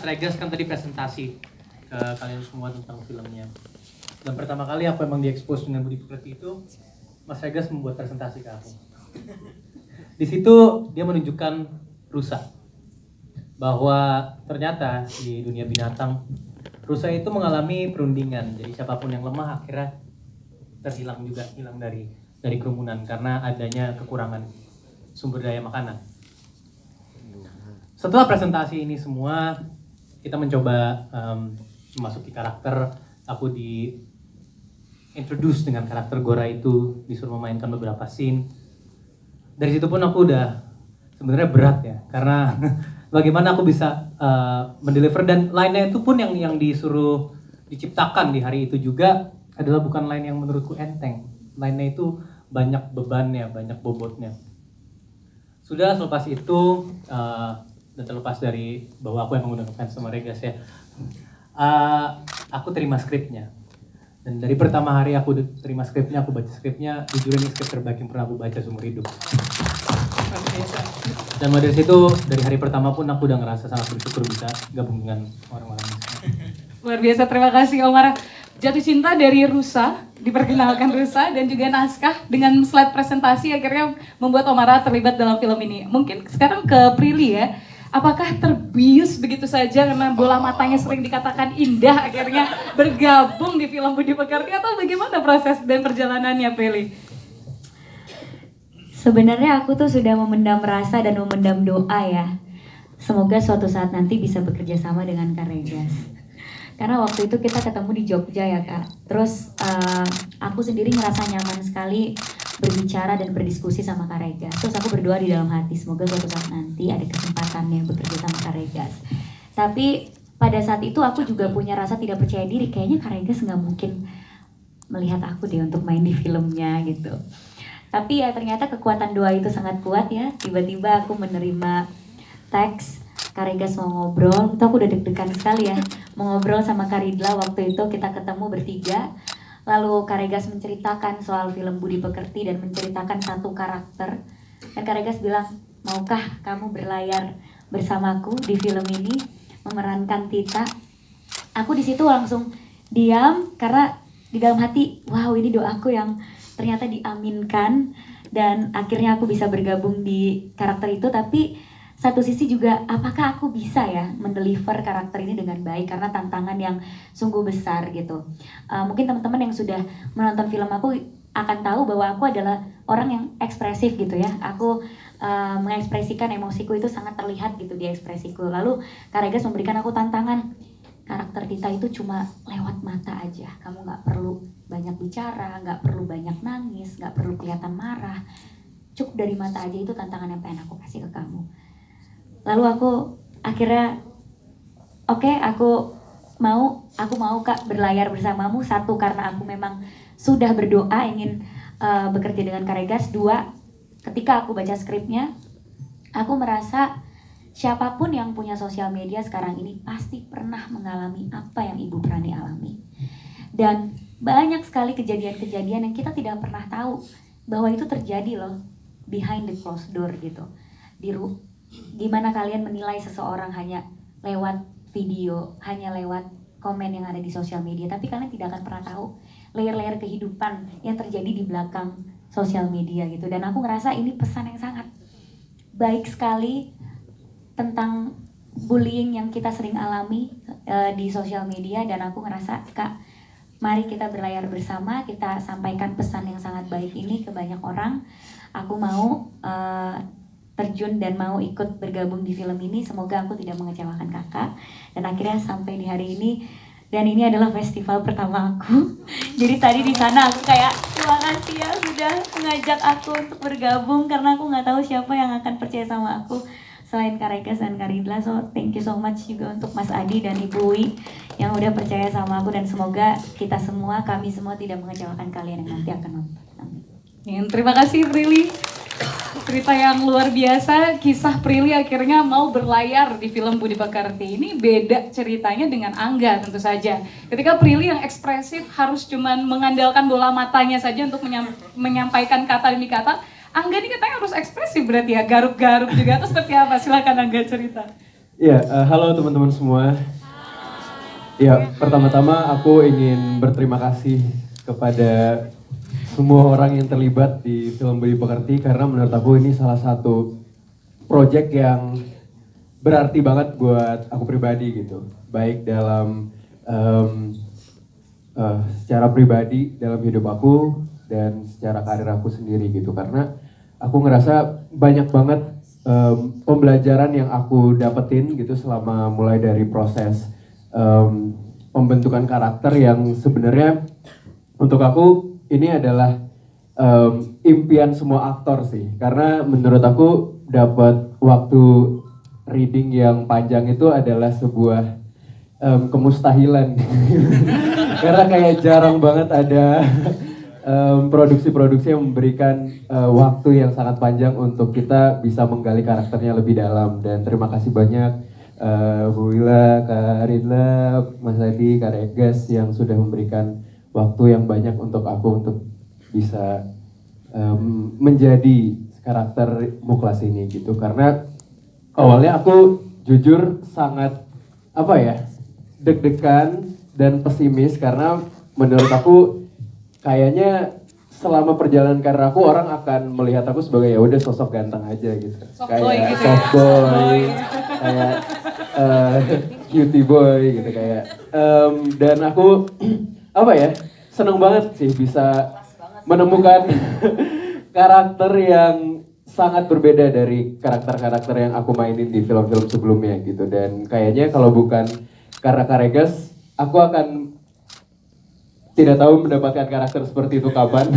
Mas Regas kan tadi presentasi ke kalian semua tentang filmnya. Dan pertama kali aku emang diekspos dengan Budi Pekerti itu, Mas Regas membuat presentasi ke aku. Di situ dia menunjukkan rusa. Bahwa ternyata di dunia binatang, rusa itu mengalami perundingan. Jadi siapapun yang lemah akhirnya terhilang juga, hilang dari kerumunan karena adanya kekurangan sumber daya makanan. Setelah presentasi ini semua, kita mencoba memasuki karakter. Aku di introduce dengan karakter Gora itu, disuruh memainkan beberapa scene. Dari situ pun aku udah sebenarnya berat ya, karena bagaimana aku bisa mendeliver, dan line-nya itu pun yang disuruh diciptakan di hari itu juga adalah bukan line yang menurutku enteng. Line-nya itu banyak bebannya, banyak bobotnya. Sudah selepas itu dan terlepas dari bahwa aku yang menggunakan fans sama Regas ya, aku terima skripnya. Dan dari pertama hari aku terima skripnya, aku baca skripnya, jujur ini skrip terbaik yang pernah aku baca seumur hidup. Dan dari situ, dari hari pertama pun aku udah ngerasa sangat bersyukur bisa gabung dengan orang-orang ini. Luar biasa, terima kasih Omar. Jatuh cinta dari Rusa, diperkenalkan Rusa, dan juga naskah dengan slide presentasi akhirnya membuat Omar terlibat dalam film ini. Mungkin sekarang ke Prilly ya. Apakah terbius begitu saja karena bola matanya sering dikatakan indah akhirnya bergabung di film Budi Pekerti, atau bagaimana proses dan perjalanannya, Prilly? Sebenarnya aku tuh sudah memendam rasa dan memendam doa ya. Semoga suatu saat nanti bisa bekerja sama dengan Kak Regas. Karena waktu itu kita ketemu di Jogja ya Kak. Terus aku sendiri ngerasa nyaman sekali berbicara dan berdiskusi sama Kak Regas. Terus aku berdoa di dalam hati, semoga suatu saat nanti ada kesempatannya bekerja sama Kak Regas. Tapi pada saat itu aku juga punya rasa tidak percaya diri. Kayaknya Kak Regas nggak mungkin melihat aku deh untuk main di filmnya gitu. Tapi ya ternyata kekuatan doa itu sangat kuat ya. Tiba-tiba aku menerima teks Kak Regas mau ngobrol. Itu aku udah deg-degan sekali ya. Mau ngobrol sama Kak Ridla waktu itu, kita ketemu bertiga. Lalu Kak Regas menceritakan soal film Budi Pekerti dan menceritakan satu karakter. Dan Kak Regas bilang, maukah kamu berlayar bersamaku di film ini, memerankan Tita? Aku di situ langsung diam karena di dalam hati, wow ini doaku yang ternyata diaminkan. Dan akhirnya aku bisa bergabung di karakter itu. Tapi satu sisi juga, apakah aku bisa ya mendeliver karakter ini dengan baik, karena tantangan yang sungguh besar gitu. Mungkin teman-teman yang sudah menonton film aku akan tahu bahwa aku adalah orang yang ekspresif gitu ya. Aku mengekspresikan emosiku itu sangat terlihat gitu di ekspresiku. Lalu Kak Regas memberikan aku tantangan, karakter Tita itu cuma lewat mata aja. Kamu gak perlu banyak bicara, gak perlu banyak nangis, gak perlu kelihatan marah. Cukup dari mata aja, itu tantangan yang pengen aku kasih ke kamu. Lalu aku akhirnya oke, aku mau Kak berlayar bersamamu. Satu, karena aku memang sudah berdoa ingin bekerja dengan Kak Regas. Dua, ketika aku baca skripnya, aku merasa siapapun yang punya sosial media sekarang ini pasti pernah mengalami apa yang Ibu Prani alami. Dan banyak sekali kejadian-kejadian yang kita tidak pernah tahu bahwa itu terjadi loh, behind the closed door gitu. Gimana kalian menilai seseorang hanya lewat video, hanya lewat komen yang ada di sosial media, tapi kalian tidak akan pernah tahu layer-layer kehidupan yang terjadi di belakang sosial media gitu. Dan aku ngerasa ini pesan yang sangat baik sekali tentang bullying yang kita sering alami di sosial media. Dan aku ngerasa, Kak, mari kita berlayar bersama, kita sampaikan pesan yang sangat baik ini ke banyak orang. Aku mau terjun dan mau ikut bergabung di film ini. Semoga aku tidak mengecewakan kakak. Dan akhirnya sampai di hari ini, dan ini adalah festival pertama aku. Jadi tadi di sana aku kayak, terima kasih ya sudah mengajak aku untuk bergabung, karena aku nggak tahu siapa yang akan percaya sama aku selain Kak Regas dan Kak Ridla. So thank you so much juga untuk Mas Adi dan Ibu Wi yang udah percaya sama aku. Dan semoga kita semua, kami semua tidak mengecewakan kalian yang nanti akan nonton. Amin. Terima kasih Prilly. Cerita yang luar biasa, kisah Prilly akhirnya mau berlayar di film Budi Pekerti. Ini beda ceritanya dengan Angga tentu saja. Ketika Prilly yang ekspresif harus cuman mengandalkan bola matanya saja untuk menyampaikan kata demi kata, Angga ini katanya harus ekspresif berarti ya, garuk-garuk juga. Atau seperti apa? Silakan Angga cerita. Ya, halo teman-teman semua. Ya, pertama-tama aku ingin berterima kasih kepada semua orang yang terlibat di film Budi Pekerti karena menurut aku ini salah satu project yang berarti banget buat aku pribadi gitu. Baik dalam secara pribadi dalam hidup aku dan secara karir aku sendiri gitu karena aku ngerasa banyak banget pembelajaran yang aku dapetin gitu selama mulai dari proses pembentukan karakter yang sebenarnya untuk aku ini adalah impian semua aktor sih karena menurut aku dapat waktu reading yang panjang itu adalah sebuah kemustahilan karena kayak jarang banget ada produksi-produksi yang memberikan waktu yang sangat panjang untuk kita bisa menggali karakternya lebih dalam dan terima kasih banyak Bu Wila, Kak Rinla, Mas Adi, Kak Regas yang sudah memberikan waktu yang banyak untuk aku untuk bisa menjadi karakter Muklas ini gitu karena awalnya aku jujur sangat apa ya deg-degan dan pesimis karena menurut aku kayaknya selama perjalanan karir aku orang akan melihat aku sebagai ya udah sosok ganteng aja gitu Soft boy kayak gitu ya. soft boy kayak cutie boy gitu kayak dan aku apa ya seneng banget sih bisa menemukan karakter yang sangat berbeda dari karakter-karakter yang aku mainin di film-film sebelumnya gitu dan kayaknya kalau bukan karena Karegas aku akan tidak tahu mendapatkan karakter seperti itu kapan.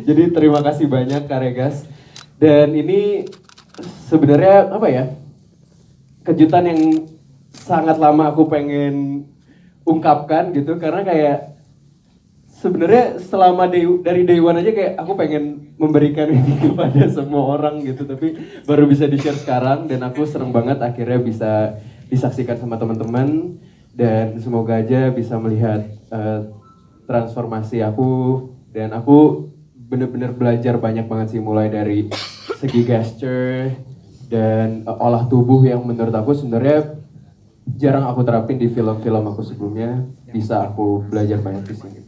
Jadi terima kasih banyak Karegas dan ini sebenarnya apa ya kejutan yang sangat lama aku pengen ungkapkan gitu karena kayak sebenarnya selama dari day one aja kayak aku pengen memberikan ini kepada semua orang gitu tapi baru bisa di-share sekarang dan aku seneng banget akhirnya bisa disaksikan sama teman-teman dan semoga aja bisa melihat transformasi aku dan aku bener-bener belajar banyak banget sih mulai dari segi gesture dan olah tubuh yang menurut aku sebenarnya jarang aku terapin di film-film aku sebelumnya bisa aku belajar banyak di sini.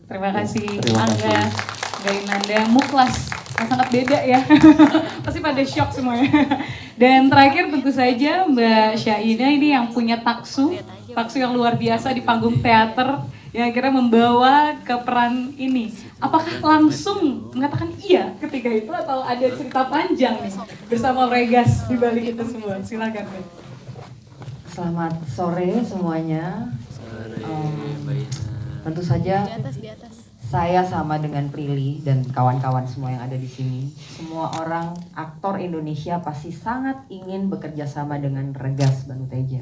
Terima kasih Terima Angga, kasih. Gainanda, Muklas yang sangat beda ya. Pasti pada shock semuanya. Dan terakhir tentu saja Mbak Syaina ini yang punya taksu yang luar biasa di panggung teater yang akhirnya membawa ke peran ini. Apakah langsung mengatakan iya ketika itu atau ada cerita panjang nih bersama Regas di balik itu semua? Silakan Mbak. Selamat sore semuanya. Tentu saja saya sama dengan Prilly dan kawan-kawan semua yang ada di sini. Semua orang aktor Indonesia pasti sangat ingin bekerja sama dengan Regas Banuteja.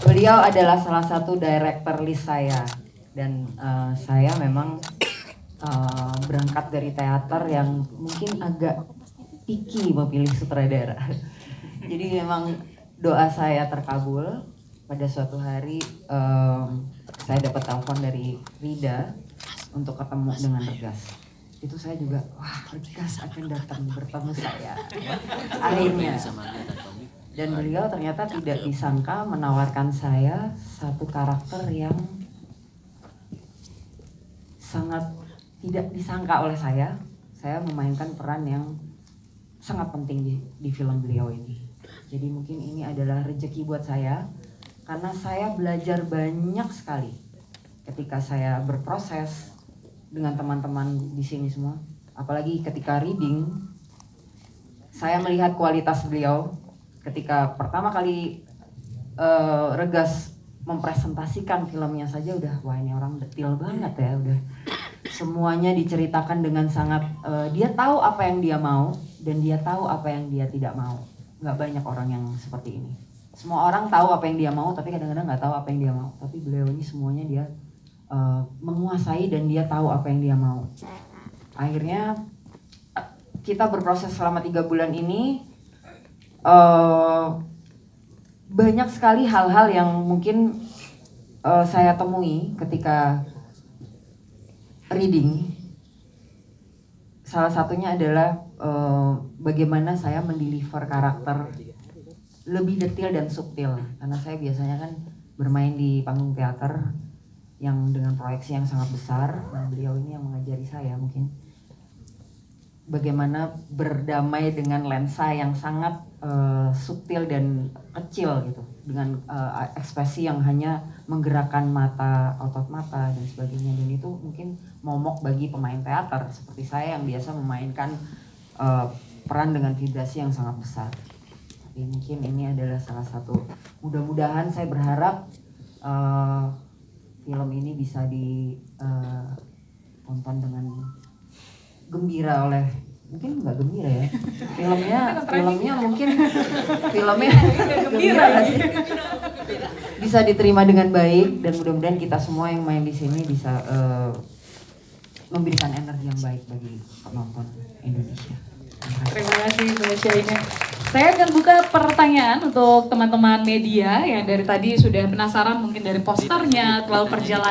Beliau adalah salah satu director list saya dan saya memang berangkat dari teater yang mungkin agak picky memilih sutradara. Jadi memang doa saya terkabul. Pada suatu hari saya dapat telepon dari Rida untuk ketemu dengan Regas. Itu saya juga, wah Regas akan datang bertemu saya. Akhirnya. Dan beliau ternyata tidak disangka menawarkan saya satu karakter yang sangat tidak disangka oleh saya. Saya memainkan peran yang sangat penting di film beliau ini. Jadi mungkin ini adalah rezeki buat saya. Karena saya belajar banyak sekali ketika saya berproses dengan teman-teman di sini semua. Apalagi ketika reading, saya melihat kualitas beliau ketika pertama kali Regas mempresentasikan filmnya saja udah wah ini orang detail banget ya udah semuanya diceritakan dengan sangat dia tahu apa yang dia mau dan dia tahu apa yang dia tidak mau. Nggak banyak orang yang seperti ini. Semua orang tahu apa yang dia mau, tapi kadang-kadang nggak tahu apa yang dia mau. Tapi beliau ini semuanya dia menguasai dan dia tahu apa yang dia mau. Akhirnya kita berproses selama 3 bulan ini. Banyak sekali hal-hal yang mungkin saya temui ketika reading. Salah satunya adalah bagaimana saya mendeliver karakter lebih detail dan subtil, karena saya biasanya kan bermain di panggung teater yang dengan proyeksi yang sangat besar. Nah, beliau ini yang mengajari saya mungkin bagaimana berdamai dengan lensa yang sangat subtil dan kecil gitu, dengan ekspresi yang hanya menggerakkan mata, otot mata dan sebagainya, dan itu mungkin momok bagi pemain teater seperti saya yang biasa memainkan peran dengan vibrasi yang sangat besar. Jadi mungkin ini adalah salah satu, mudah-mudahan saya berharap film ini bisa ditonton dengan gembira oleh, mungkin nggak gembira ya, filmnya mungkin gembira sih, bisa diterima dengan baik, dan mudah-mudahan kita semua yang main di sini bisa memberikan energi yang baik bagi penonton Indonesia. Terima kasih Mbak Syaina. Saya akan buka pertanyaan untuk teman-teman media yang dari tadi sudah penasaran mungkin dari posternya, lalu perjalanan